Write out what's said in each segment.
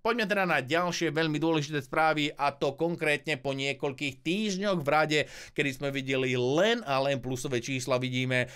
Poďme teda na ďalšie veľmi dôležité správy, a to konkrétne po niekoľkých týždňoch v rade, kedy sme videli len a len plusové čísla. Vidíme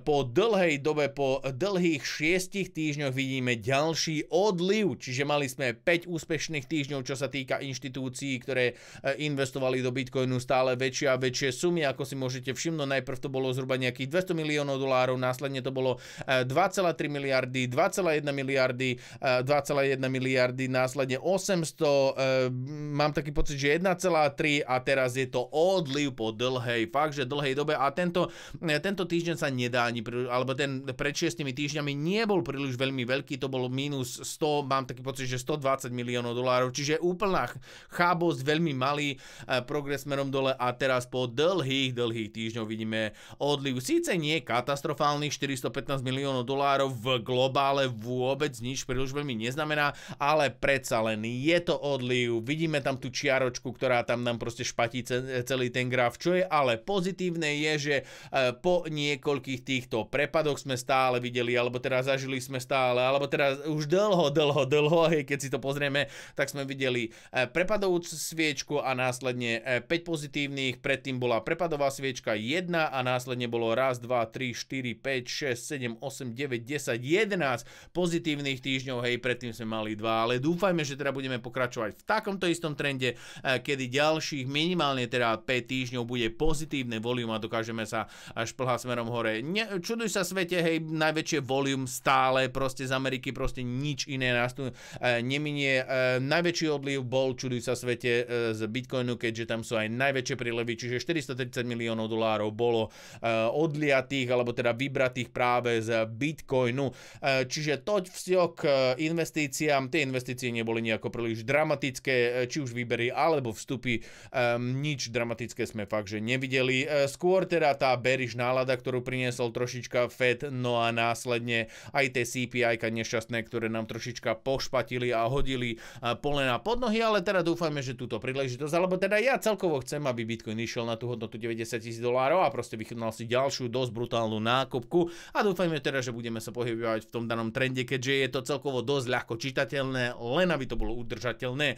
po dlhej dobe, po dlhých 6 týždňoch vidíme ďalší odliv, čiže mali sme 5 úspešných týždňov, čo sa týka inštitúcií, ktoré investovali do Bitcoinu stále väčšie a väčšie sumy, ako si môžete všimnúť. Najprv to bolo zhruba nejakých $200 miliónov, následne to bolo 2,3 miliardy, 2,1 miliardy, 2,1 miliardy, následne 800, mám taký pocit, že 1,3 a teraz je to odliv po dlhej, fakt, že dlhej dobe, a tento týždeň sa nedá ani, alebo ten pred 6 týždňami nebol príliš veľmi veľký, to bolo minus 100, mám taký pocit, že $120 miliónov, čiže úplná chábosť, veľmi malý progres smerom dole, a teraz po dlhých týždňov vidíme odliv. Síce nie katastrofálnych $415 miliónov v globále, vôbec nič príliš veľmi neznamená, ale predsa len je to odliv. Vidíme tam tú čiaročku, ktorá tam nám proste špatí celý ten graf. Čo je ale pozitívne je, že po niekoľkých týchto prepadoch sme stále videli, alebo teraz zažili sme stále, alebo teraz už dlho, hej, keď si to pozrieme, tak sme videli prepadovú sviečku a následne 5 pozitívnych, predtým bola prepadová sviečka 1 a následne bolo 1, 2, 3, 4, 5, 6, 7, 8, 9, 10, 11 pozitívnych týždňov, hej, predtým sme mali 2, ale dúfajme, že teda budeme pokračovať v takomto istom trende, kedy ďalších minimálne teda 5 týždňov bude pozitívne volume a dokážeme sa až šplhať smerom hore. Čuduj sa svete, hej, najväčšie volume stále proste z Ameriky, proste nič iné nás tu neminie. Najväčší odliv bol, čuduj sa svete, z Bitcoinu, keďže tam sú aj najväčšie prílevy, čiže $430 miliónov bolo odliatých, alebo teda vybratých práve z Bitcoinu. Čiže toť vzťok k investíciám, tie investície neboli nejako príliš dramatické, či už výbery alebo vstupy, nič dramatické sme fakt, že nevideli. Skôr teda tá bearish nálada, ktorú priniesol trošička Fed, no a následne aj tie CPI-ka nešťastné, ktoré nám trošička pošpatili a hodili polena pod nohy, ale teda dúfajme, že túto príležitosť, alebo teda ja celkovo chcem, aby Bitcoin išiel na tú hodnotu $90,000 a proste vychutnal si ďalšiu dosť brutálnu nákupku, a dúfajme teda, že budeme sa pohybovať v tom danom trende, keďže je to celkovo dosť ľahko čitateľné, len aby to bolo udržateľné.